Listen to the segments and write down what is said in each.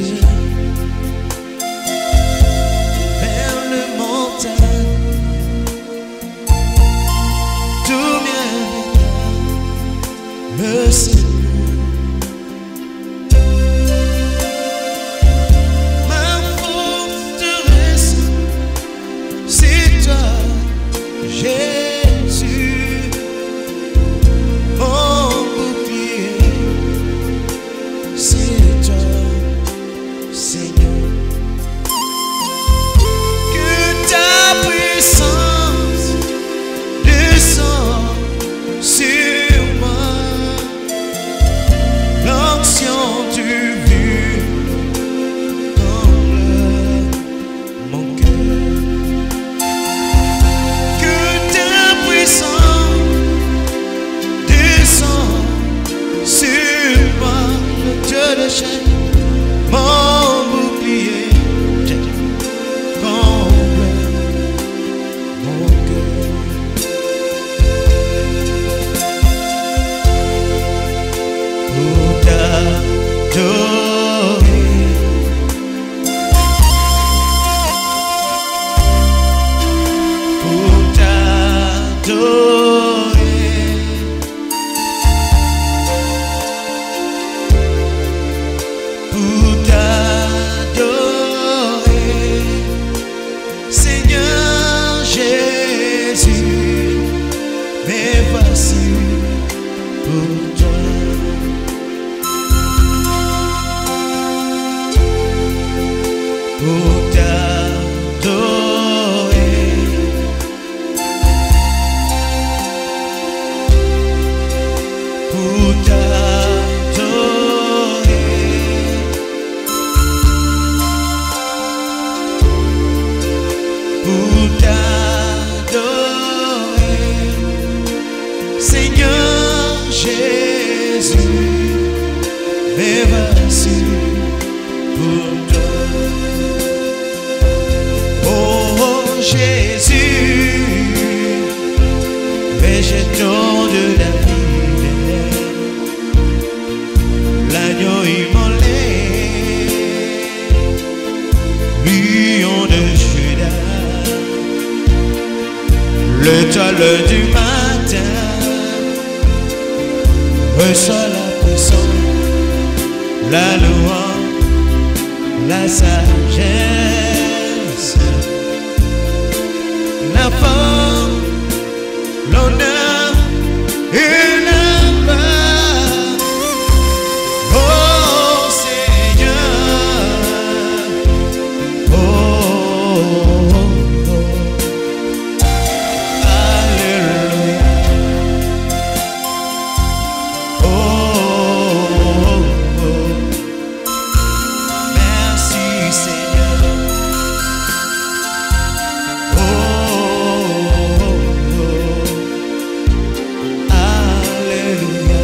Jésus, vers le montagne, tout bien viendra, le Seigneur. Jésus, mon bouclier, c'est toi, Seigneur. Que ta puissance descende sur moi, l'onction du but comble mon cœur. Descend sur moi, le Dieu de chaîne, mon bouclier, comble mon cœur. Pour t'adorer, pour t'adorer, pour t'adorer, Seigneur Jésus, mais voici pour toi. Pour t'adorer, pour t'adorer, pour t'adorer, Seigneur Jésus, mais voici pour toi. Oh Jésus, végéton de la vie, l'agneau immolé, lion de Judas, l'étoile du matin, reçoit la puissance, la louange, la sagesse, la force, l'honneur et la gloire. Oh Seigneur, oh, oh, oh. Alléluia, oh, oh, oh. Merci Seigneur, oh, oh, oh. Alléluia,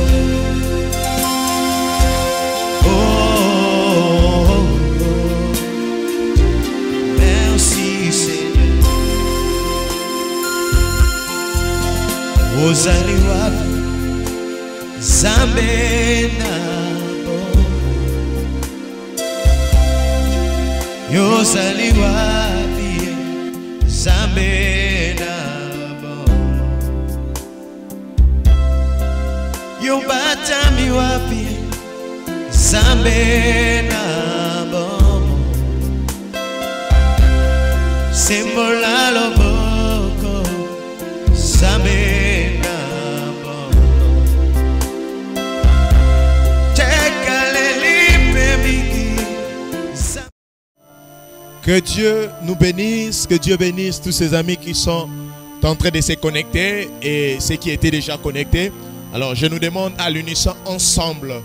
oh, oh, oh. Merci Seigneur. Ozali wapi Nzambe na bomo, yozali wapi Nzambe na bomo, yobatami wapi Nzambe na bomo, sembola loboko Nzambe na bomo, tekaleli pe mingi. Que Dieu nous bénisse, que Dieu bénisse tous ces amis qui sont en train de se connecter et ceux qui étaient déjà connectés. Alors je nous demande à l'unisson ensemble,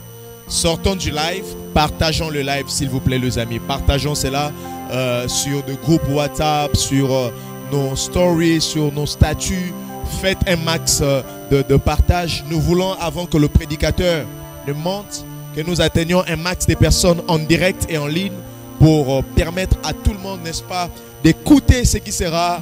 sortons du live, partageons le live s'il vous plaît les amis. Partageons cela sur des groupes WhatsApp, sur nos stories, sur nos statuts. Faites un max de partage. Nous voulons avant que le prédicateur ne monte, que nous atteignions un max de personnes en direct et en ligne pour permettre à tout le monde, n'est-ce pas, d'écouter ce qui sera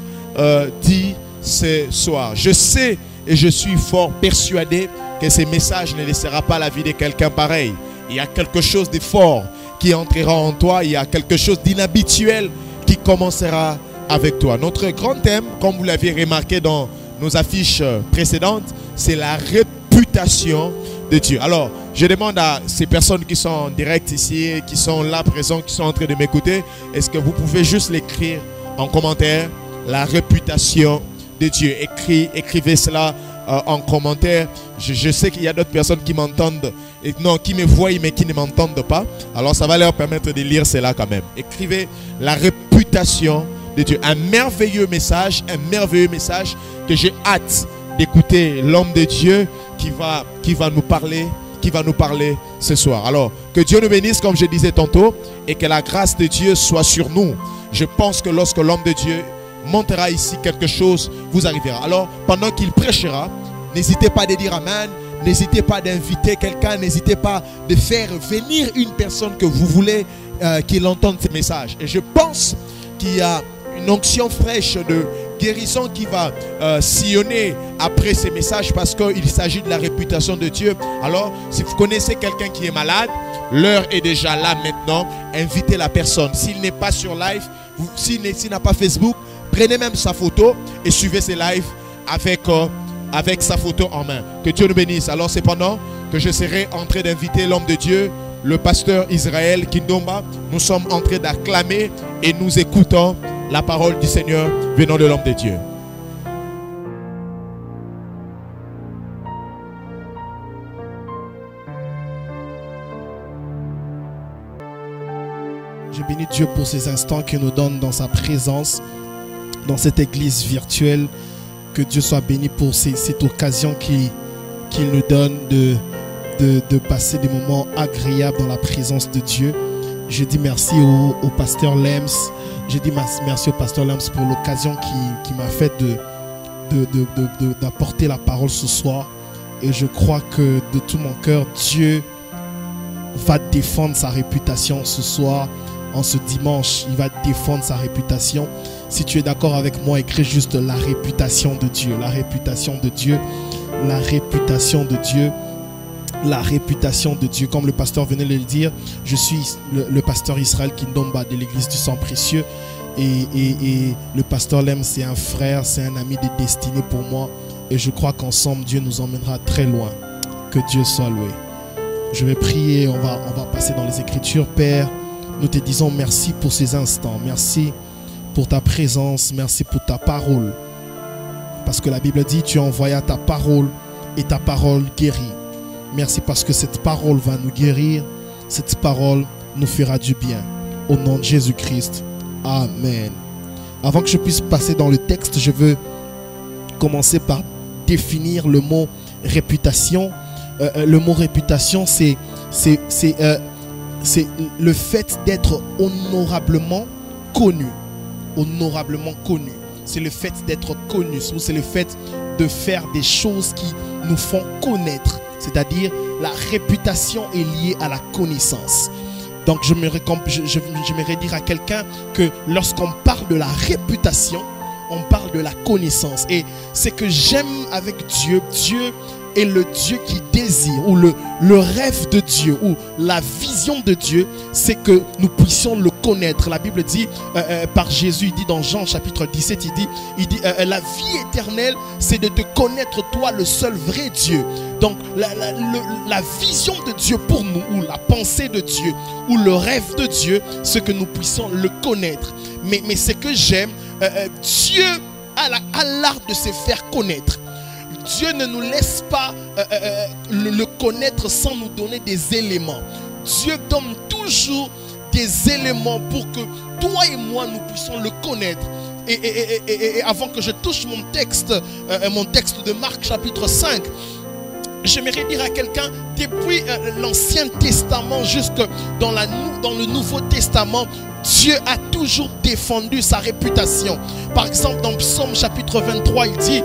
dit ce soir. Je sais et je suis fort persuadé que ce message ne laissera pas la vie de quelqu'un pareil. Il y a quelque chose de fort qui entrera en toi. Il y a quelque chose d'inhabituel qui commencera avec toi. Notre grand thème, comme vous l'aviez remarqué dans nos affiches précédentes, c'est la réputation de Dieu. Alors, je demande à ces personnes qui sont en direct ici, qui sont là présents, qui sont en train de m'écouter, est-ce que vous pouvez juste l'écrire en commentaire? La réputation de Dieu. Écrivez cela en commentaire. Je sais qu'il y a d'autres personnes qui m'entendent, non, qui me voient mais qui ne m'entendent pas. Alors ça va leur permettre de lire cela quand même. Écrivez la réputation de Dieu. Un merveilleux message que j'ai hâte d'écouter l'homme de Dieu qui va nous parler ce soir. Alors, que Dieu nous bénisse comme je disais tantôt et que la grâce de Dieu soit sur nous. Je pense que lorsque l'homme de Dieu montera ici, quelque chose vous arrivera. Alors, pendant qu'il prêchera, n'hésitez pas de dire amen, n'hésitez pas d'inviter quelqu'un, n'hésitez pas de faire venir une personne que vous voulez qu'il entende ce message. Et je pense qu'il y a une onction fraîche de guérison qui va sillonner après ces messages parce qu'il s'agit de la réputation de Dieu. Alors, si vous connaissez quelqu'un qui est malade, l'heure est déjà là maintenant. Invitez la personne. S'il n'est pas sur live, s'il n'a pas Facebook, prenez même sa photo et suivez ses lives avec sa photo en main. Que Dieu nous bénisse. Alors, c'est pendant que je serai en train d'inviter l'homme de Dieu, le pasteur Israël Kindomba. Nous sommes en train d'acclamer et nous écoutons la parole du Seigneur venant de l'homme de Dieu. Je bénis Dieu pour ces instants qu'il nous donne dans sa présence, dans cette église virtuelle. Que Dieu soit béni pour cette occasion qu'il nous donne de passer des moments agréables dans la présence de Dieu. Je dis merci au pasteur Lems. Je dis merci au pasteur Lems pour l'occasion qui m'a fait d'apporter la parole ce soir. Et je crois que de tout mon cœur, Dieu va défendre sa réputation ce soir. En ce dimanche, il va défendre sa réputation. Si tu es d'accord avec moi, écris juste la réputation de Dieu. La réputation de Dieu. La réputation de Dieu. La réputation de Dieu. Comme le pasteur venait de le dire, je suis le pasteur Israël Kindomba de l'église du sang précieux. Et le pasteur Lem, c'est un frère, c'est un ami de destinée pour moi. Et je crois qu'ensemble, Dieu nous emmènera très loin. Que Dieu soit loué. Je vais prier, on va passer dans les Écritures. Père, nous te disons merci pour ces instants. Merci pour ta présence. Merci pour ta parole. Parce que la Bible dit, tu envoyas ta parole et ta parole guérit. Merci parce que cette parole va nous guérir. Cette parole nous fera du bien. Au nom de Jésus-Christ. Amen. Avant que je puisse passer dans le texte, je veux commencer par définir le mot réputation. Le mot réputation, c'est le fait d'être honorablement connu. Honorablement connu. C'est le fait d'être connu. C'est le fait de faire des choses qui nous font connaître. C'est-à-dire, la réputation est liée à la connaissance. Donc, j'aimerais dire à quelqu'un que lorsqu'on parle de la réputation, on parle de la connaissance. Et c'est que j'aime avec Dieu. Dieu est le Dieu qui désire, ou le rêve de Dieu, ou la vision de Dieu, c'est que nous puissions le connaître. La Bible dit, par Jésus, il dit dans Jean chapitre 17, il dit la vie éternelle, c'est de te connaître toi, le seul vrai Dieu. Donc la vision de Dieu pour nous, ou la pensée de Dieu, ou le rêve de Dieu, c'est que nous puissions le connaître. Mais ce que j'aime, Dieu a l'art de se faire connaître. Dieu ne nous laisse pas le connaître sans nous donner des éléments. Dieu donne toujours des éléments pour que toi et moi nous puissions le connaître. Et avant que je touche mon texte de Marc chapitre 5, j'aimerais dire à quelqu'un, depuis l'Ancien Testament jusque dans le Nouveau Testament, Dieu a toujours défendu sa réputation. Par exemple, dans Psaume chapitre 23, il dit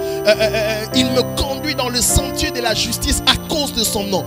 il me conduit dans le sentier de la justice à cause de son nom.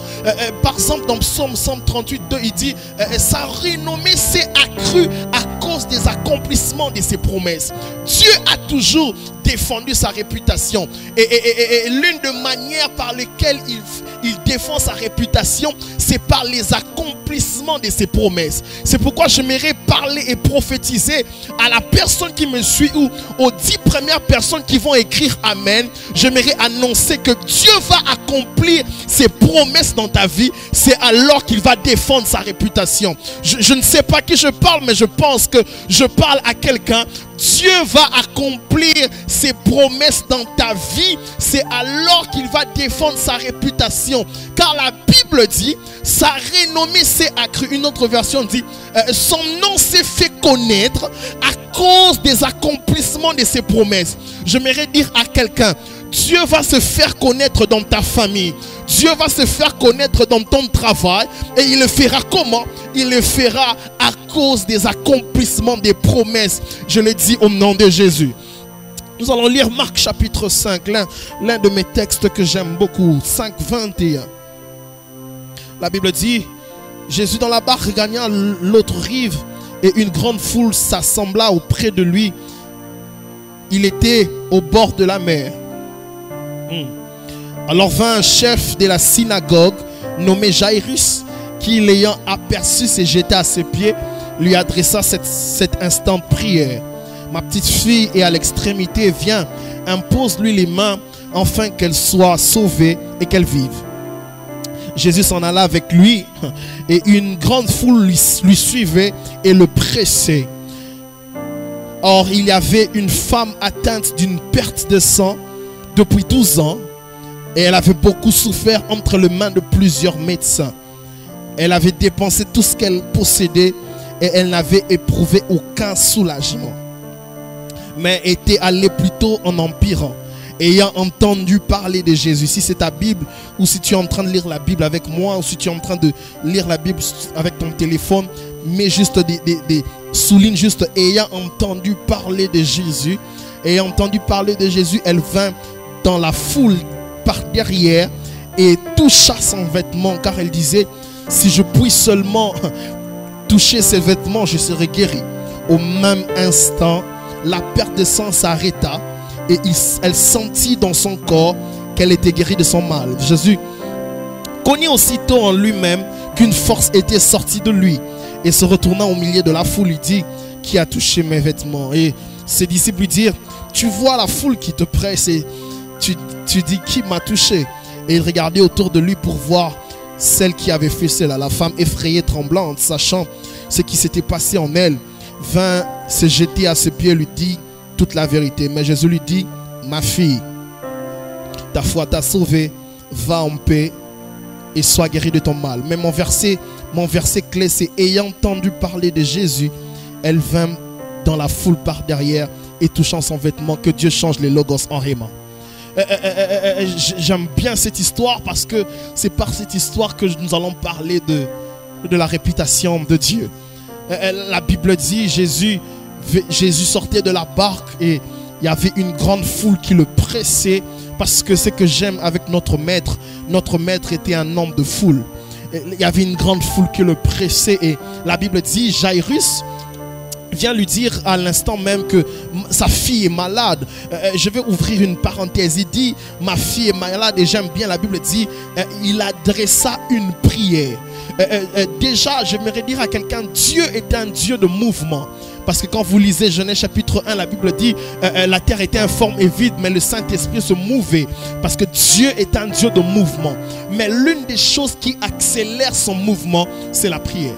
Par exemple, dans Psaume 138, 2, il dit sa renommée s'est accrue à cause des accomplissements de ses promesses. Dieu a toujours défendu sa réputation. Et l'une des manières par lesquelles il défend sa réputation, c'est par les accomplissements de ses promesses. C'est pourquoi j'aimerais parler et prophétiser à la personne qui me suit ou aux 10 premières personnes qui vont écrire Amen. J'aimerais annoncer que Dieu va accomplir ses promesses dans ta vie. C'est alors qu'il va défendre sa réputation. Je ne sais pas à qui je parle, mais je pense que je parle à quelqu'un. Dieu va accomplir ses promesses dans ta vie. C'est alors qu'il va défendre sa réputation. Car la Bible dit, sa renommée s'est accrue. Une autre version dit, son nom s'est fait connaître à cause des accomplissements de ses promesses. J'aimerais dire à quelqu'un, Dieu va se faire connaître dans ta famille. Dieu va se faire connaître dans ton travail. Et il le fera comment? Il le fera à cause des accomplissements des promesses. Je le dis au nom de Jésus. Nous allons lire Marc chapitre 5, l'un de mes textes que j'aime beaucoup, 5, 21. La Bible dit, Jésus dans la barque gagna l'autre rive et une grande foule s'assembla auprès de lui. Il était au bord de la mer. Alors vint un chef de la synagogue nommé Jairus, qui l'ayant aperçu s'est jeté à ses pieds, lui adressa cet instant de prière. Ma petite fille est à l'extrémité, viens, impose-lui les mains afin qu'elle soit sauvée et qu'elle vive. Jésus s'en alla avec lui et une grande foule lui suivait et le pressait. Or il y avait une femme atteinte d'une perte de sang depuis 12 ans. Et elle avait beaucoup souffert entre les mains de plusieurs médecins. Elle avait dépensé tout ce qu'elle possédait et elle n'avait éprouvé aucun soulagement, mais était allée plutôt en empirant. Ayant entendu parler de Jésus, si c'est ta Bible ou si tu es en train de lire la Bible avec moi ou si tu es en train de lire la Bible avec ton téléphone, mets juste souligne juste ayant entendu parler de Jésus. Ayant entendu parler de Jésus, elle vint dans la foule par derrière et toucha son vêtement, car elle disait, si je puis seulement toucher ses vêtements, je serai guéri. Au même instant, la perte de sang s'arrêta et elle sentit dans son corps qu'elle était guérie de son mal. Jésus connut aussitôt en lui-même qu'une force était sortie de lui et se retournant au milieu de la foule, il dit, qui a touché mes vêtements? Et ses disciples lui dirent, tu vois la foule qui te presse et tu dis, qui m'a touché? Et il regardait autour de lui pour voir celle qui avait fait cela. La femme effrayée, tremblante, sachant ce qui s'était passé en elle, vint se jeter à ses pieds et lui dit toute la vérité. Mais Jésus lui dit, ma fille, ta foi t'a sauvée, va en paix et sois guérie de ton mal. Mais mon verset clé, c'est ayant entendu parler de Jésus, elle vint dans la foule par derrière et touchant son vêtement. Que Dieu change les logos en réma. J'aime bien cette histoire parce que c'est par cette histoire que nous allons parler de la réputation de Dieu. La Bible dit, Jésus sortait de la barque et il y avait une grande foule qui le pressait, parce que ce que j'aime avec notre maître était un homme de foule. Il y avait une grande foule qui le pressait et la Bible dit, Jairus vient lui dire à l'instant même que sa fille est malade. Je vais ouvrir une parenthèse. Il dit, ma fille est malade, et j'aime bien, la Bible dit, il adressa une prière. Déjà, j'aimerais dire à quelqu'un, Dieu est un Dieu de mouvement. Parce que quand vous lisez Genèse chapitre 1, la Bible dit, la terre était informe et vide, mais le Saint-Esprit se mouvait. Parce que Dieu est un Dieu de mouvement. Mais l'une des choses qui accélère son mouvement, c'est la prière.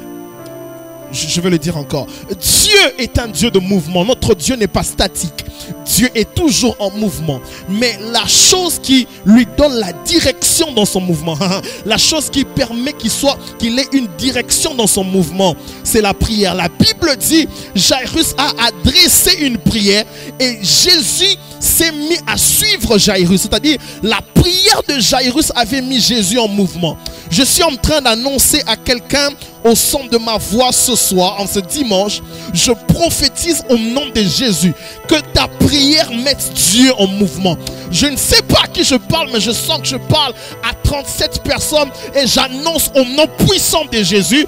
Je vais le dire encore. Dieu est un Dieu de mouvement. Notre Dieu n'est pas statique. Dieu est toujours en mouvement. Mais la chose qui lui donne la direction dans son mouvement, la chose qui permet qu'il ait une direction dans son mouvement, c'est la prière. La Bible dit, Jairus a adressé une prière et Jésus s'est mis à suivre Jairus. C'est-à-dire, la prière de Jairus avait mis Jésus en mouvement. Je suis en train d'annoncer à quelqu'un au son de ma voix ce soir, en ce dimanche, je prophétise au nom de Jésus que ta prière mette Dieu en mouvement. Je ne sais pas à qui je parle, mais je sens que je parle à 37 personnes et j'annonce au nom puissant de Jésus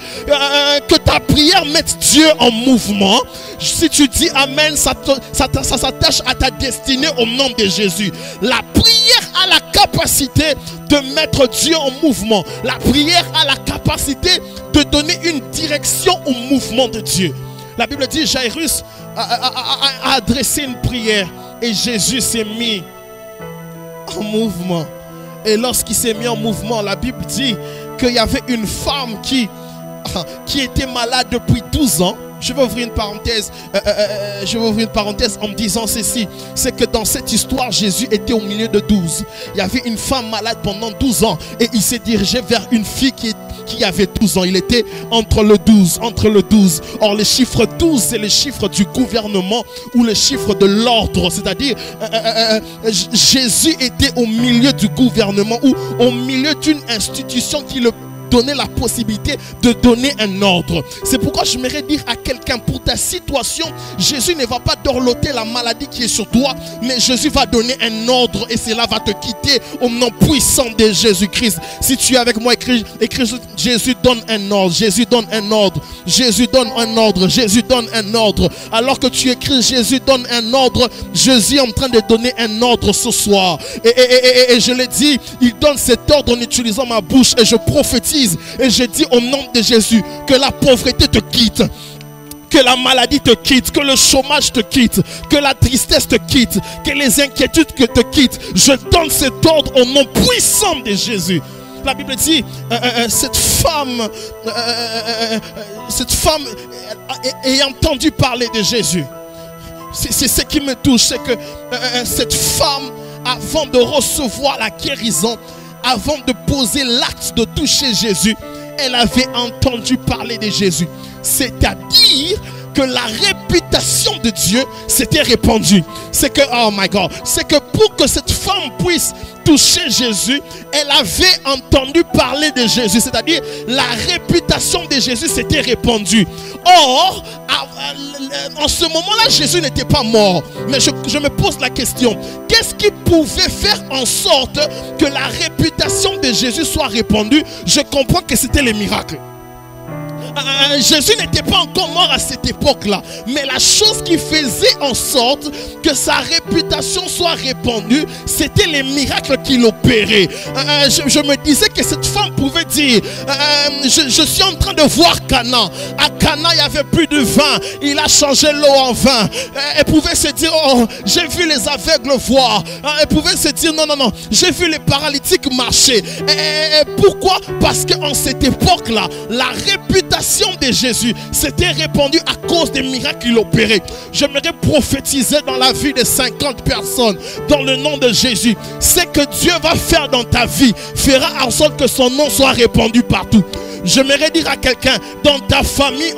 que ta prière mette Dieu en mouvement. Si tu dis Amen, ça s'attache à ta destinée au nom de Jésus. La prière a la capacité de mettre Dieu en mouvement. La prière a la capacité de donner une direction au mouvement de Dieu. La Bible dit Jairus a adressé une prière et Jésus s'est mis en mouvement. Et lorsqu'il s'est mis en mouvement, la Bible dit qu'il y avait une femme qui était malade depuis 12 ans. Je vais ouvrir une parenthèse. En me disant ceci. C'est que dans cette histoire, Jésus était au milieu de 12. Il y avait une femme malade pendant 12 ans. Et il s'est dirigé vers une fille qui avait 12 ans. Il était entre le 12. Or, le chiffre 12, c'est le chiffre du gouvernement ou le chiffre de l'ordre. C'est-à-dire, Jésus était au milieu du gouvernement ou au milieu d'une institution qui le donner la possibilité de donner un ordre. C'est pourquoi je m'aimerais dire à quelqu'un, pour ta situation, Jésus ne va pas dorloter la maladie qui est sur toi, mais Jésus va donner un ordre et cela va te quitter au nom puissant de Jésus-Christ. Si tu es avec moi, écris Jésus donne un ordre, Jésus donne un ordre, Jésus donne un ordre, Jésus donne un ordre. Alors que tu écris Jésus donne un ordre, Jésus est en train de donner un ordre ce soir. Et je l'ai dit, il donne cet ordre en utilisant ma bouche et je prophétise. Et je dis au nom de Jésus que la pauvreté te quitte, que la maladie te quitte, que le chômage te quitte, que la tristesse te quitte, que les inquiétudes te quittent. Je donne cet ordre au nom puissant de Jésus. La Bible dit, cette femme ayant entendu parler de Jésus. C'est ce qui me touche, c'est que cette femme, avant de recevoir la guérison, avant de poser l'acte de toucher Jésus, elle avait entendu parler de Jésus. C'est-à-dire que la réputation de Dieu s'était répandue. C'est que, oh my God, c'est que pour que cette femme puisse toucher Jésus, elle avait entendu parler de Jésus. C'est-à-dire, la réputation de Jésus s'était répandue. Or, en ce moment-là, Jésus n'était pas mort. Mais je me pose la question, qu'est-ce qui pouvait faire en sorte que la réputation de Jésus soit répandue? Je comprends que c'était les miracles. Jésus n'était pas encore mort à cette époque-là. Mais la chose qui faisait en sorte que sa réputation soit répandue, c'était les miracles qu'il opérait. Je me disais que cette femme pouvait dire, je suis en train de voir Cana. À Cana, il y avait plus de vin. Il a changé l'eau en vin. Elle pouvait se dire, oh, j'ai vu les aveugles voir. Elle pouvait se dire, non, j'ai vu les paralytiques marcher. Pourquoi? Parce qu'en cette époque-là, la réputation de Jésus s'était répandue à cause des miracles qu'il opérait. J'aimerais prophétiser dans la vie de 50 personnes dans le nom de Jésus. C'est que Dieu va faire dans ta vie fera en sorte que son nom soit répandu partout. J'aimerais dire à quelqu'un, dans ta famille,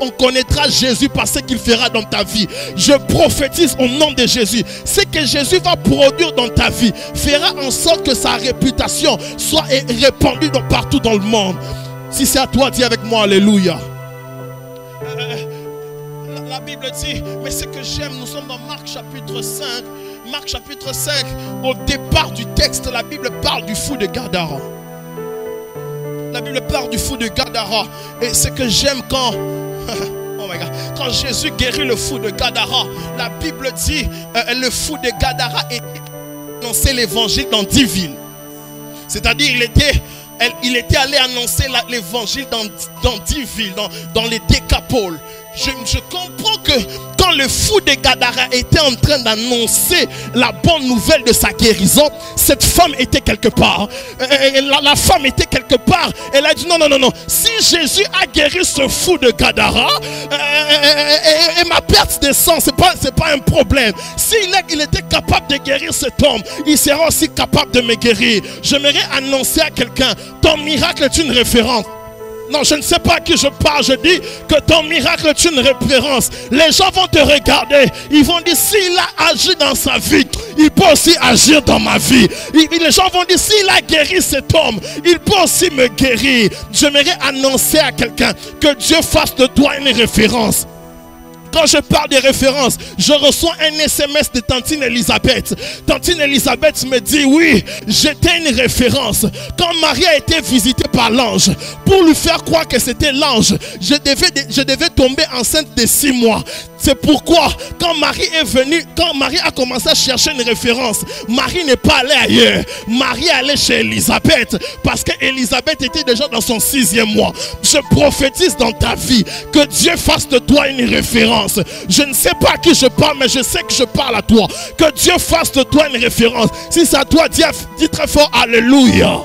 on connaîtra Jésus par ce qu'il fera dans ta vie. Je prophétise au nom de Jésus. Ce que Jésus va produire dans ta vie fera en sorte que sa réputation soit répandue partout dans le monde. Si c'est à toi, dis avec moi, alléluia. La Bible dit, mais ce que j'aime, nous sommes dans Marc chapitre 5. Marc chapitre 5, au départ du texte, la Bible parle du fou de Gadara. La Bible parle du fou de Gadara. Et ce que j'aime quand... Oh my God. Quand Jésus guérit le fou de Gadara, la Bible dit, le fou de Gadara était annoncé l'évangile dans 10 villes. C'est-à-dire, il était allé annoncer l'évangile dans 10 villes, dans les décapoles. Je comprends que quand le fou de Gadara était en train d'annoncer la bonne nouvelle de sa guérison, cette femme était quelque part. La femme était quelque part. Elle a dit non. Si Jésus a guéri ce fou de Gadara, et ma perte de sang, c'est pas un problème. Il était capable de guérir cet homme, il sera aussi capable de me guérir. J'aimerais annoncer à quelqu'un, ton miracle est une référence. Non, je ne sais pas à qui je parle. Je dis que ton miracle est une référence. Les gens vont te regarder. Ils vont dire, s'il a agi dans sa vie, il peut aussi agir dans ma vie. Les gens vont dire, s'il a guéri cet homme, il peut aussi me guérir. J'aimerais annoncer à quelqu'un que Dieu fasse de toi une référence. Quand je parle de référence, je reçois un SMS de Tantine Elisabeth. Tantine Elisabeth me dit, oui, j'étais une référence. Quand Marie a été visitée par l'ange, pour lui faire croire que c'était l'ange, je devais tomber enceinte de 6 mois. C'est pourquoi quand Marie est venue, quand Marie a commencé à chercher une référence, Marie n'est pas allée ailleurs. Marie est allée chez Élisabeth parce qu'Élisabeth était déjà dans son 6e mois. Je prophétise dans ta vie que Dieu fasse de toi une référence. Je ne sais pas à qui je parle, mais je sais que je parle à toi. Que Dieu fasse de toi une référence. Si c'est à toi, dis très fort Alléluia.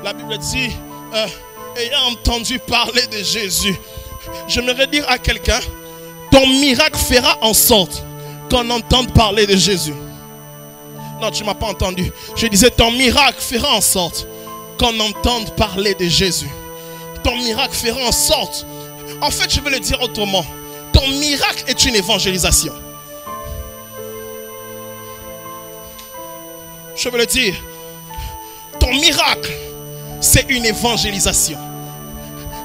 La Bible dit, ayant entendu parler de Jésus, j'aimerais dire à quelqu'un, ton miracle fera en sorte qu'on entende parler de Jésus. Non, tu ne m'as pas entendu. Je disais, ton miracle fera en sorte qu'on entende parler de Jésus. Ton miracle fera en sorte. En fait, je vais le dire autrement. Ton miracle est une évangélisation. Je veux le dire. Ton miracle, c'est une évangélisation.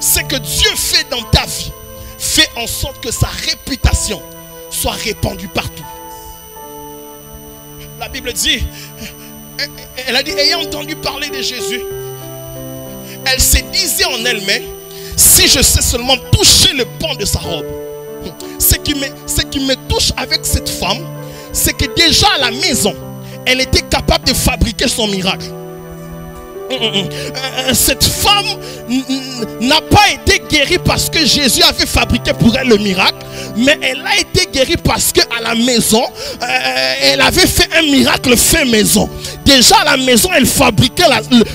Ce que Dieu fait dans ta vie fait en sorte que sa réputation soit répandue partout. La Bible dit, elle a dit, ayant entendu parler de Jésus, elle se disait en elle-même, si je sais seulement toucher le pan de sa robe. Ce qui me touche avec cette femme, c'est que déjà à la maison, elle était capable de fabriquer son miracle. Cette femme n'a pas été guérie parce que Jésus avait fabriqué pour elle le miracle, mais elle a été guérie parce qu'à la maison, elle avait fait un miracle fait maison. Déjà à la maison, elle fabriquait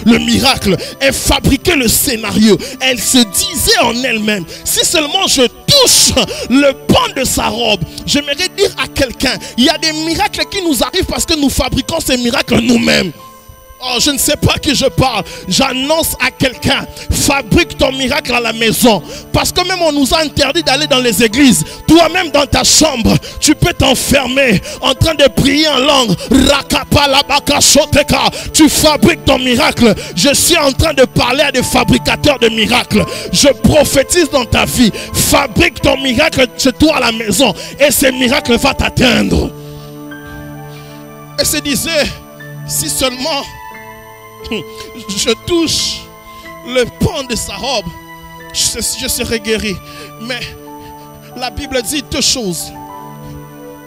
le miracle, elle fabriquait le scénario. Elle se disait en elle-même, si seulement je touche le pan de sa robe. J'aimerais dire à quelqu'un, il y a des miracles qui nous arrivent parce que nous fabriquons ces miracles nous-mêmes. Oh, je ne sais pas à qui je parle. J'annonce à quelqu'un, fabrique ton miracle à la maison. Parce que même on nous a interdit d'aller dans les églises. Toi-même dans ta chambre, tu peux t'enfermer en train de prier en langue. Tu fabriques ton miracle. Je suis en train de parler à des fabricateurs de miracles. Je prophétise dans ta vie. Fabrique ton miracle chez toi à la maison. Et ce miracle va t'atteindre. Et se disait, si seulement je touche le pan de sa robe, je serai guéri. Mais la Bible dit deux choses.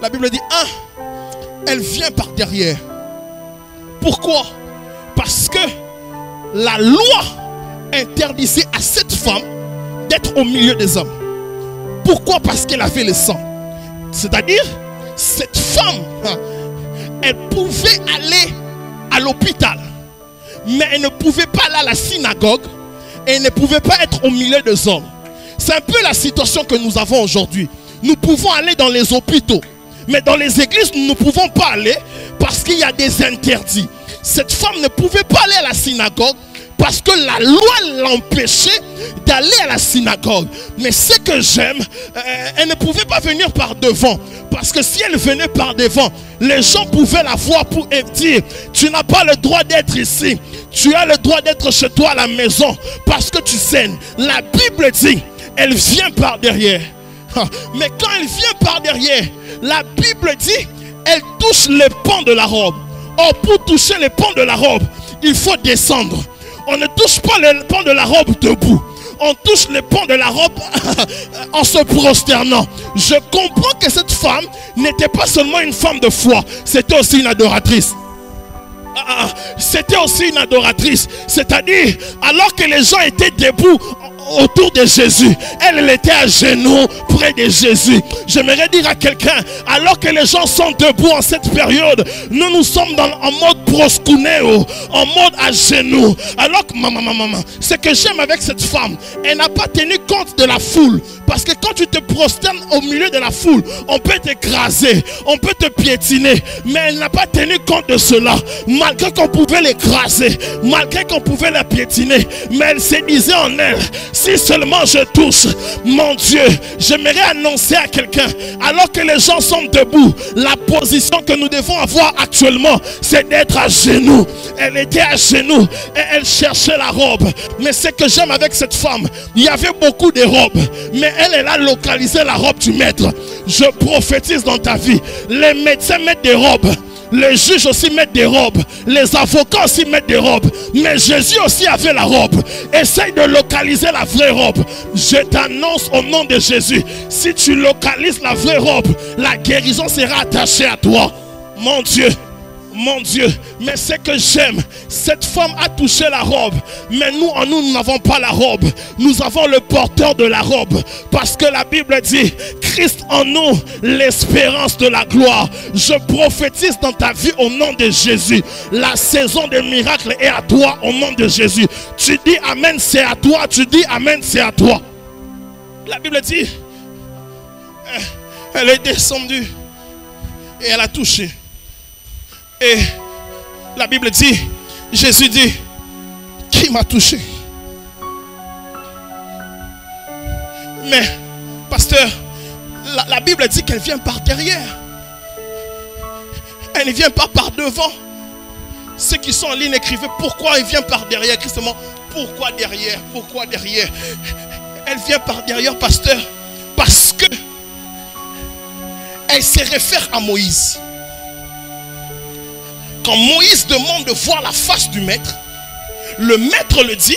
La Bible dit, elle vient par derrière. Pourquoi? Parce que la loi interdisait à cette femme d'être au milieu des hommes. Pourquoi? Parce qu'elle avait le sang. C'est-à-dire, cette femme, elle pouvait aller à l'hôpital, mais elle ne pouvait pas aller à la synagogue et elle ne pouvait pas être au milieu des hommes. C'est un peu la situation que nous avons aujourd'hui. Nous pouvons aller dans les hôpitaux, mais dans les églises, nous ne pouvons pas aller parce qu'il y a des interdits. Cette femme ne pouvait pas aller à la synagogue parce que la loi l'empêchait d'aller à la synagogue. Mais ce que j'aime, elle ne pouvait pas venir par devant. Parce que si elle venait par devant, les gens pouvaient la voir pour dire, tu n'as pas le droit d'être ici. Tu as le droit d'être chez toi à la maison parce que tu saignes. La Bible dit, elle vient par derrière. Mais quand elle vient par derrière, la Bible dit, elle touche les pans de la robe. Or, pour toucher les pans de la robe, il faut descendre. On ne touche pas les pans de la robe debout. On touche les pans de la robe en se prosternant. Je comprends que cette femme n'était pas seulement une femme de foi, c'était aussi une adoratrice. C'était aussi une adoratrice. C'est-à-dire, alors que les gens étaient debout autour de Jésus, elle était à genoux près de Jésus. J'aimerais dire à quelqu'un, alors que les gens sont debout en cette période, nous sommes en mode proskuneo, en mode à genoux. Alors que ce que j'aime avec cette femme, elle n'a pas tenu compte de la foule. Parce que quand tu te prosternes au milieu de la foule, on peut t'écraser, on peut te piétiner. Mais elle n'a pas tenu compte de cela. Malgré qu'on pouvait l'écraser, malgré qu'on pouvait la piétiner. Mais elle se disait en elle, si seulement je touche, mon Dieu, j'aimerais annoncer à quelqu'un, alors que les gens sont debout, la position que nous devons avoir actuellement, c'est d'être à genoux. Elle était à genoux et elle cherchait la robe. Mais ce que j'aime avec cette femme, il y avait beaucoup de robes. Mais elle a localisé la robe du maître. Je prophétise dans ta vie. Les médecins mettent des robes. Les juges aussi mettent des robes. Les avocats aussi mettent des robes. Mais Jésus aussi avait la robe. Essaye de localiser la vraie robe. Je t'annonce au nom de Jésus, si tu localises la vraie robe, la guérison sera attachée à toi. Mon Dieu. Mon Dieu, mais ce que j'aime, cette femme a touché la robe, mais nous n'avons pas la robe, nous avons le porteur de la robe, parce que la Bible dit, Christ en nous, l'espérance de la gloire. Je prophétise dans ta vie au nom de Jésus, la saison des miracles est à toi au nom de Jésus. Tu dis Amen, c'est à toi, tu dis Amen, c'est à toi. La Bible dit, elle est descendue et elle a touché. Et la Bible dit, Jésus dit, qui m'a touché? Mais, pasteur, la Bible dit qu'elle vient par derrière. Elle ne vient pas par devant. Ceux qui sont en ligne écrivez pourquoi elle vient par derrière. Christement, pourquoi derrière? Pourquoi derrière? Elle vient par derrière, pasteur, parce que elle se réfère à Moïse. Quand Moïse demande de voir la face du maître, le maître le dit,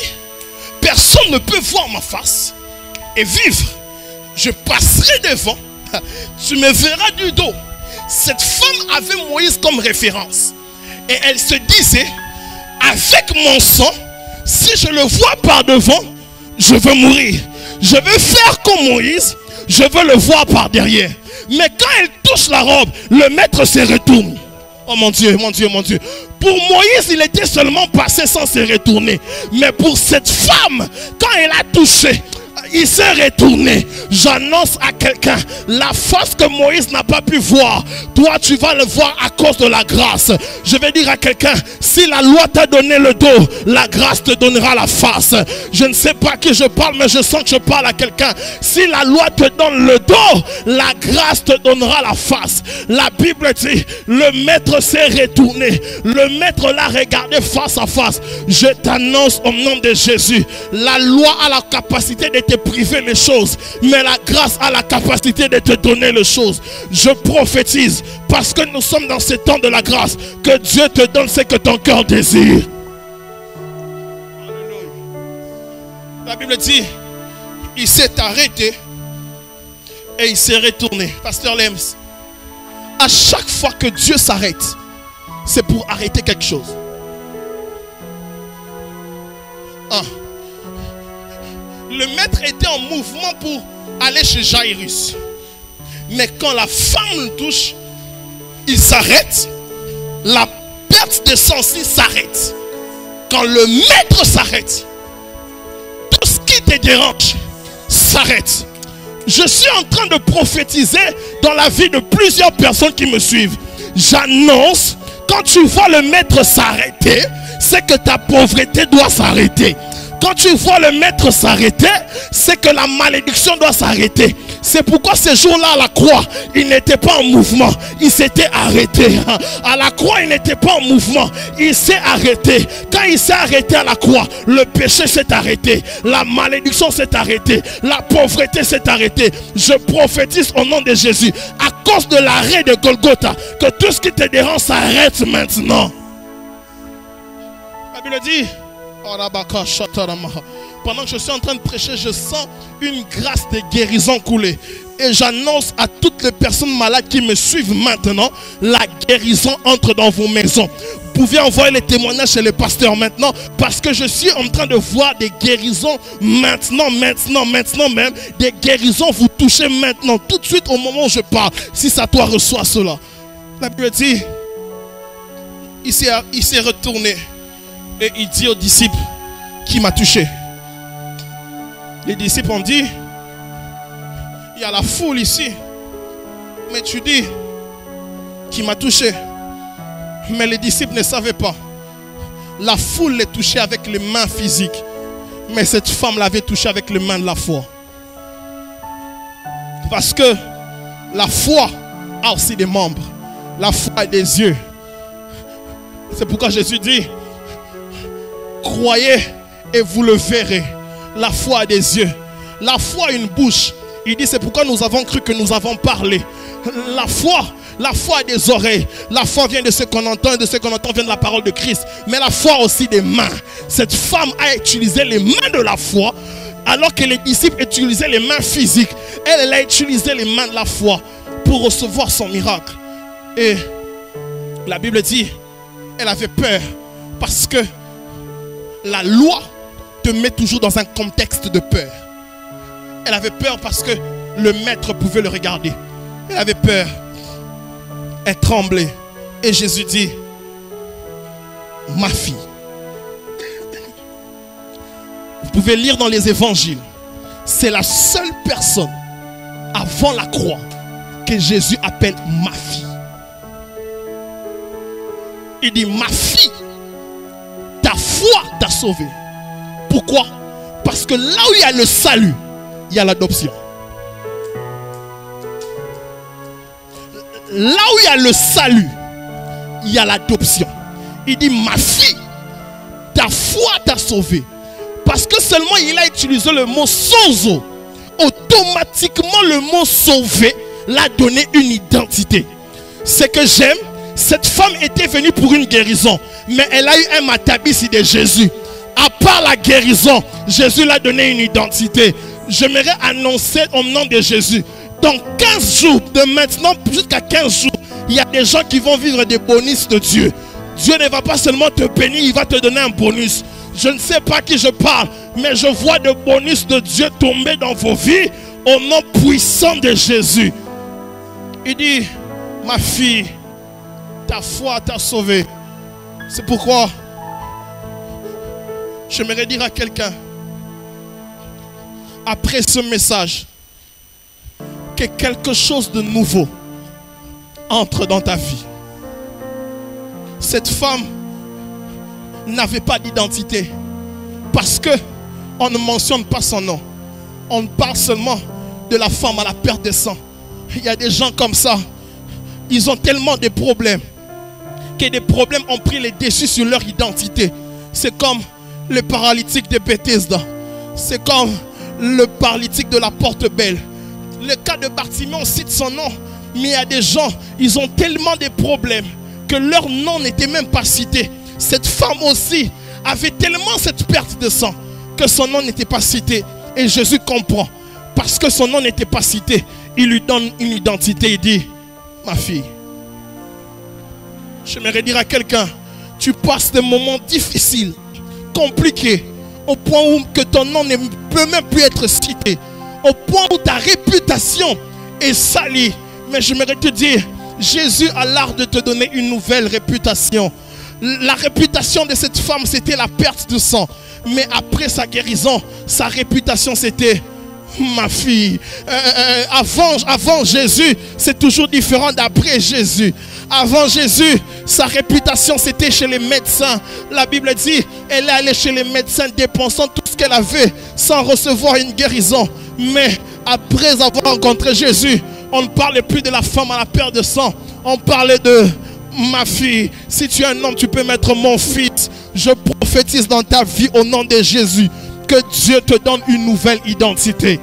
personne ne peut voir ma face et vivre. Je passerai devant, tu me verras du dos. Cette femme avait Moïse comme référence. Et elle se disait, avec mon sang, si je le vois par devant, je veux mourir. Je veux faire comme Moïse, je veux le voir par derrière. Mais quand elle touche la robe, le maître se retourne. Oh mon Dieu, mon Dieu, mon Dieu. Pour Moïse, il était seulement passé sans se retourner. Mais pour cette femme, quand elle a touché, il s'est retourné. J'annonce à quelqu'un, la face que Moïse n'a pas pu voir, toi tu vas le voir à cause de la grâce. Je vais dire à quelqu'un, si la loi t'a donné le dos, la grâce te donnera la face. Je ne sais pas qui je parle, mais je sens que je parle à quelqu'un. Si la loi te donne le dos, la grâce te donnera la face. La Bible dit, le maître s'est retourné. Le maître l'a regardé face à face. Je t'annonce au nom de Jésus, la loi a la capacité de te priver les choses, mais la grâce a la capacité de te donner les choses. Je prophétise, parce que nous sommes dans ce temps de la grâce, que Dieu te donne ce que ton cœur désire. La Bible dit, il s'est arrêté et il s'est retourné. Pasteur Lems, à chaque fois que Dieu s'arrête, c'est pour arrêter quelque chose. Le maître était en mouvement pour aller chez Jairus. Mais quand la femme le touche, il s'arrête. La perte de sensi s'arrête. Quand le maître s'arrête, tout ce qui te dérange s'arrête. Je suis en train de prophétiser dans la vie de plusieurs personnes qui me suivent. J'annonce, quand tu vois le maître s'arrêter, c'est que ta pauvreté doit s'arrêter. Quand tu vois le maître s'arrêter, c'est que la malédiction doit s'arrêter. C'est pourquoi ce jour-là à la croix, il n'était pas en mouvement, il s'était arrêté. À la croix, il n'était pas en mouvement, il s'est arrêté. Quand il s'est arrêté à la croix, le péché s'est arrêté, la malédiction s'est arrêtée, la pauvreté s'est arrêtée. Je prophétise au nom de Jésus, à cause de l'arrêt de Golgotha, que tout ce qui te dérange s'arrête maintenant. La Bible dit, pendant que je suis en train de prêcher, je sens une grâce de guérison couler. Et j'annonce à toutes les personnes malades qui me suivent maintenant, la guérison entre dans vos maisons. Vous pouvez envoyer les témoignages chez les pasteurs maintenant, parce que je suis en train de voir des guérisons maintenant même. Des guérisons vous touchez maintenant, tout de suite au moment où je parle. Si ça toi, reçoit cela. La Bible dit, il s'est retourné. Et il dit aux disciples, qui m'a touché? Les disciples ont dit, il y a la foule ici. Mais tu dis, qui m'a touché? Mais les disciples ne savaient pas. La foule les touchait avec les mains physiques. Mais cette femme l'avait touché avec les mains de la foi. Parce que la foi a aussi des membres. La foi a des yeux. C'est pourquoi Jésus dit, croyez et vous le verrez. La foi a des yeux. La foi a une bouche. Il dit, c'est pourquoi nous avons cru que nous avons parlé. La foi La foi a des oreilles. La foi vient de ce qu'on entend et de ce qu'on entend vient de la parole de Christ. Mais la foi a aussi des mains. Cette femme a utilisé les mains de la foi alors que les disciples utilisaient les mains physiques. Elle a utilisé les mains de la foi pour recevoir son miracle. Et la Bible dit, elle avait peur parce que la loi te met toujours dans un contexte de peur. Elle avait peur parce que le maître pouvait le regarder. Elle avait peur. Elle tremblait. Et Jésus dit, ma fille. Vous pouvez lire dans les évangiles. C'est la seule personne avant la croix que Jésus appelle ma fille. Il dit, ma fille, ta foi t'a sauvée. Pourquoi? Parce que là où il y a le salut, il y a l'adoption. Là où il y a le salut, il y a l'adoption. Il dit, ma fille, ta foi t'a sauvée. Parce que seulement il a utilisé le mot sozo. Automatiquement le mot sauvé l'a donné une identité. Ce que j'aime, cette femme était venue pour une guérison, mais elle a eu un matabis de Jésus. À part la guérison, Jésus l'a donné une identité. J'aimerais annoncer au nom de Jésus, dans 15 jours, de maintenant jusqu'à 15 jours, il y a des gens qui vont vivre des bonus de Dieu. Dieu ne va pas seulement te bénir, il va te donner un bonus. Je ne sais pas qui je parle, mais je vois des bonus de Dieu tomber dans vos vies au nom puissant de Jésus. Il dit, ma fille, ta foi t'a sauvée. C'est pourquoi j'aimerais dire à quelqu'un, après ce message, que quelque chose de nouveau entre dans ta vie. Cette femme n'avait pas d'identité parce que on ne mentionne pas son nom. On parle seulement de la femme à la perte de sang. Il y a des gens comme ça, ils ont tellement de problèmes que des problèmes ont pris les dessus sur leur identité. C'est comme le paralytique de Bethesda. C'est comme le paralytique de la Porte Belle. Le cas de Bartimée, on cite son nom. Mais il y a des gens, ils ont tellement de problèmes que leur nom n'était même pas cité. Cette femme aussi avait tellement cette perte de sang que son nom n'était pas cité. Et Jésus comprend. Parce que son nom n'était pas cité, il lui donne une identité. Il dit, ma fille. J'aimerais dire à quelqu'un, tu passes des moments difficiles, compliqués, au point où que ton nom ne peut même plus être cité, au point où ta réputation est salie. Mais j'aimerais te dire, Jésus a l'art de te donner une nouvelle réputation. La réputation de cette femme, c'était la perte de sang. Mais après sa guérison, sa réputation, c'était ma fille. Avant Jésus, c'est toujours différent d'après Jésus. Avant Jésus, sa réputation, c'était chez les médecins. La Bible dit, elle est allée chez les médecins dépensant tout ce qu'elle avait sans recevoir une guérison. Mais après avoir rencontré Jésus, on ne parlait plus de la femme à la perte de sang. On parlait de ma fille. Si tu es un homme, tu peux mettre mon fils. Je prophétise dans ta vie au nom de Jésus que Dieu te donne une nouvelle identité.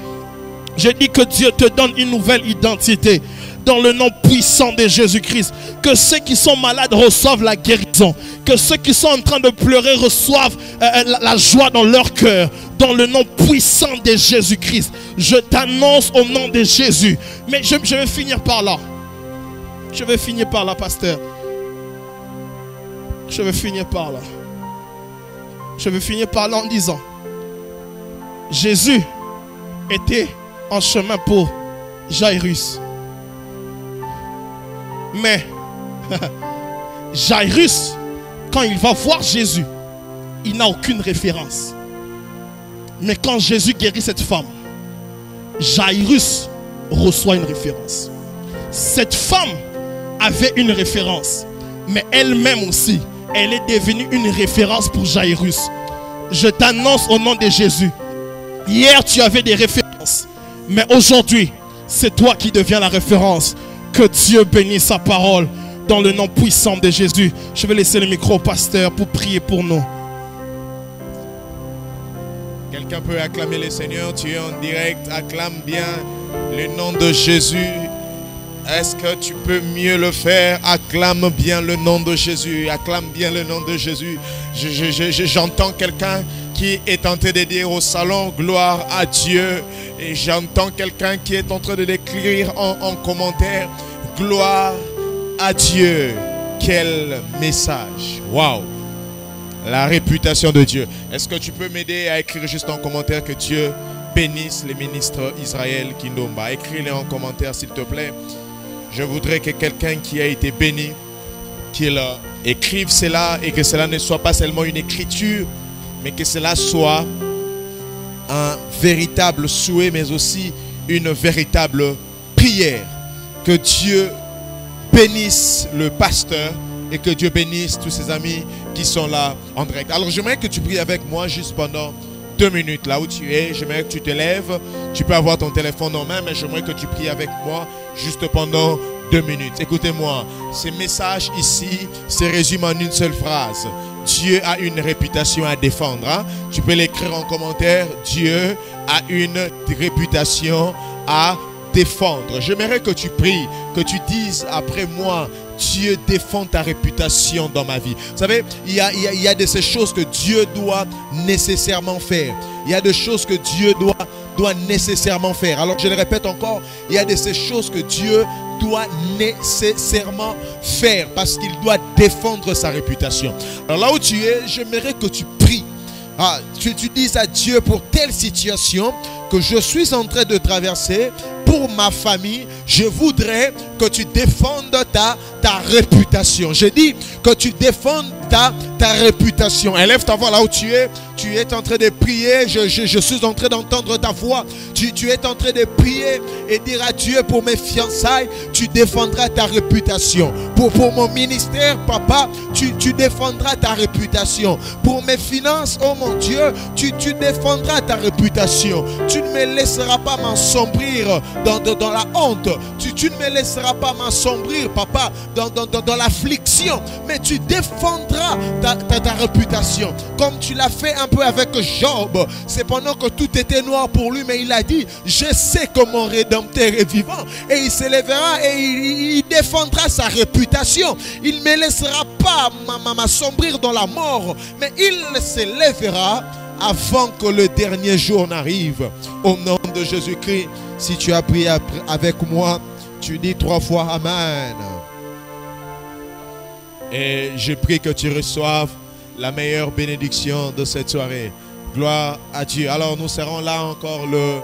Je dis que Dieu te donne une nouvelle identité dans le nom puissant de Jésus-Christ. Que ceux qui sont malades reçoivent la guérison. Que ceux qui sont en train de pleurer reçoivent la joie dans leur cœur. Dans le nom puissant de Jésus-Christ. Je t'annonce au nom de Jésus. Mais je vais finir par là. Je vais finir par là, pasteur. Je vais finir par là. Je vais finir par là en disant, Jésus était en chemin pour Jairus. Mais Jairus, quand il va voir Jésus, il n'a aucune référence. Mais quand Jésus guérit cette femme, Jairus reçoit une référence. Cette femme avait une référence, mais elle-même aussi, elle est devenue une référence pour Jairus. Je t'annonce au nom de Jésus, hier tu avais des références, mais aujourd'hui, c'est toi qui deviens la référence. Que Dieu bénisse sa parole dans le nom puissant de Jésus. Je vais laisser le micro au pasteur pour prier pour nous. Quelqu'un peut acclamer le Seigneur, tu es en direct, acclame bien le nom de Jésus. Est-ce que tu peux mieux le faire? Acclame bien le nom de Jésus. Acclame bien le nom de Jésus. J'entends quelqu'un qui est en train de dire au salon gloire à Dieu. Et j'entends quelqu'un qui est en train de l'écrire en commentaire gloire à Dieu. Quel message. Waouh. La réputation de Dieu. Est-ce que tu peux m'aider à écrire juste en commentaire que Dieu bénisse les ministres Israël Kindomba? Écris-les en commentaire s'il te plaît. Je voudrais que quelqu'un qui a été béni, qu'il écrive cela et que cela ne soit pas seulement une écriture, mais que cela soit un véritable souhait, mais aussi une véritable prière. Que Dieu bénisse le pasteur et que Dieu bénisse tous ses amis qui sont là en direct. Alors j'aimerais que tu pries avec moi juste pendant 2 minutes là où tu es. J'aimerais que tu te lèves. Tu peux avoir ton téléphone en main, mais j'aimerais que tu pries avec moi juste pendant 2 minutes. Écoutez-moi, ce message ici se résume en une seule phrase. Dieu a une réputation à défendre. Hein? Tu peux l'écrire en commentaire. Dieu a une réputation à défendre. J'aimerais que tu pries, que tu dises après moi, Dieu défend ta réputation dans ma vie. Vous savez, il y a de ces choses que Dieu doit nécessairement faire. Il y a des choses que Dieu doit nécessairement faire. Alors je le répète encore, il y a de ces choses que Dieu doit nécessairement faire parce qu'il doit défendre sa réputation. Alors là où tu es, j'aimerais que tu pries. Tu dises à Dieu pour telle situation que je suis en train de traverser, pour ma famille, je voudrais que tu défendes ta réputation. Je dis que tu défendes ta réputation. Élève ta voix là où tu es en train de prier, je suis en train d'entendre ta voix. Tu es en train de prier et dire à Dieu pour mes fiançailles, tu défendras ta réputation. Pour mon ministère, papa, tu défendras ta réputation. Pour mes finances, oh mon Dieu, tu défendras ta réputation. Tu ne me laisseras pas m'ensombrir dans la honte. Tu ne me laisseras pas m'ensombrir, papa, dans l'affliction. Mais tu défendras ta réputation. Comme tu l'as fait un peu avec Job. C'est pendant que tout était noir pour lui, mais il a dit, je sais que mon Rédempteur est vivant. Et il se lèvera et il défendra sa réputation. Il ne me laissera pas m'assombrir dans la mort. Mais il se lèvera avant que le dernier jour n'arrive. Au nom de Jésus-Christ, si tu as prié avec moi, tu dis 3 fois Amen. Et je prie que tu reçoives la meilleure bénédiction de cette soirée. Gloire à Dieu. Alors nous serons là encore le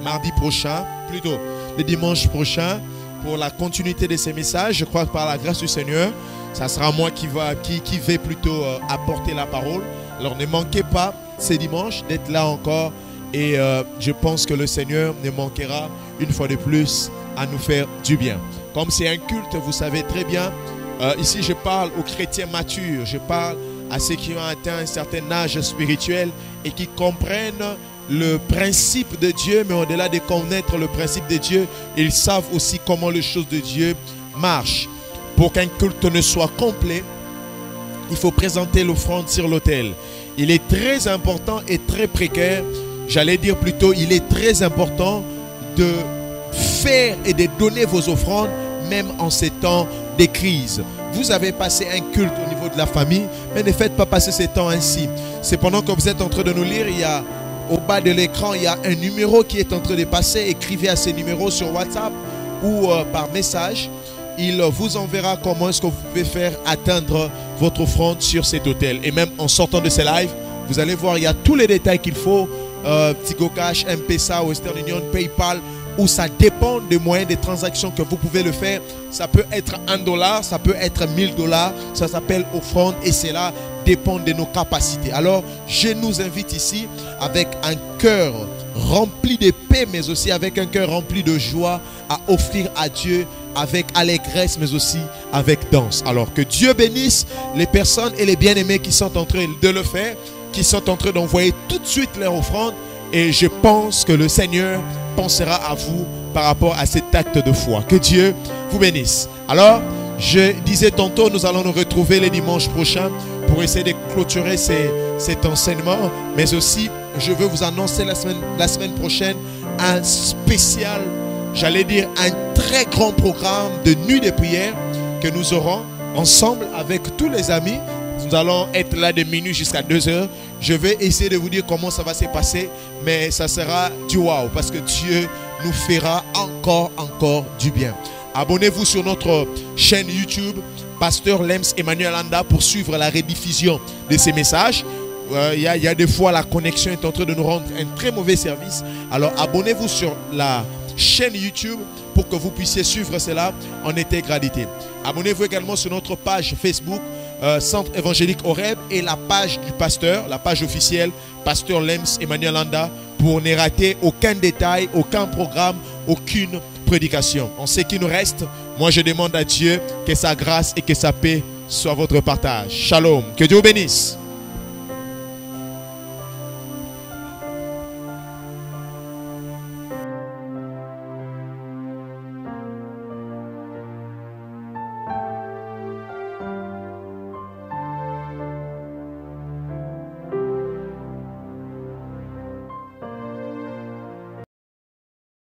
mardi prochain, plutôt le dimanche prochain, pour la continuité de ces messages. Je crois que par la grâce du Seigneur, ça sera moi qui vais plutôt apporter la parole. Alors ne manquez pas ce dimanche d'être là encore. Et je pense que le Seigneur ne manquera une fois de plus à nous faire du bien. Comme c'est un culte, vous savez très bien, ici je parle aux chrétiens matures, je parle à ceux qui ont atteint un certain âge spirituel et qui comprennent le principe de Dieu, mais au-delà de connaître le principe de Dieu, ils savent aussi comment les choses de Dieu marchent. Pour qu'un culte ne soit complet, il faut présenter l'offrande sur l'autel. Il est très important et très précaire, j'allais dire plutôt, il est très important de faire et de donner vos offrandes, même en ces temps de crise. Vous avez passé un culte au niveau de la famille, mais ne faites pas passer ces temps ainsi. C'est pendant que vous êtes en train de nous lire, il y a au bas de l'écran, il y a un numéro qui est en train de passer. Écrivez à ce numéro sur WhatsApp ou par message. Il vous enverra comment est-ce que vous pouvez faire atteindre votre offrande sur cet autel. Et même en sortant de ces lives, vous allez voir, il y a tous les détails qu'il faut. Tigo Cash, M-Pesa, Western Union, PayPal, où ça dépend des moyens de transactions que vous pouvez le faire. Ça peut être $1, ça peut être $1000. Ça s'appelle offrande et cela dépend de nos capacités. Alors, je nous invite ici avec un cœur rempli de paix, mais aussi avec un cœur rempli de joie à offrir à Dieu avec allégresse, mais aussi avec danse. Alors, que Dieu bénisse les personnes et les bien-aimés qui sont en train de le faire, qui sont en train d'envoyer tout de suite leur offrande. Et je pense que le Seigneur pensera à vous par rapport à cet acte de foi. Que Dieu vous bénisse. Alors, je disais tantôt, nous allons nous retrouver les dimanches prochains pour essayer de clôturer cet enseignement. Mais aussi, je veux vous annoncer la semaine prochaine un spécial j'allais dire, un très grand programme de nuit de prière que nous aurons ensemble avec tous les amis. Nous allons être là de minuit jusqu'à 2 heures. Je vais essayer de vous dire comment ça va se passer, mais ça sera du wow parce que Dieu nous fera encore du bien. Abonnez-vous sur notre chaîne YouTube, Pasteur Lems Emmanuel Landa, pour suivre la rediffusion de ces messages. Il y a des fois la connexion est en train de nous rendre un très mauvais service. Alors abonnez-vous sur la chaîne YouTube pour que vous puissiez suivre cela en intégralité. Abonnez-vous également sur notre page Facebook, Centre évangélique Horeb, et la page du pasteur, la page officielle Pasteur Lems Emmanuel Landa, pour ne rater aucun détail, aucun programme, aucune prédication. En ce qui nous reste, moi je demande à Dieu que sa grâce et que sa paix soient votre partage. Shalom, que Dieu vous bénisse.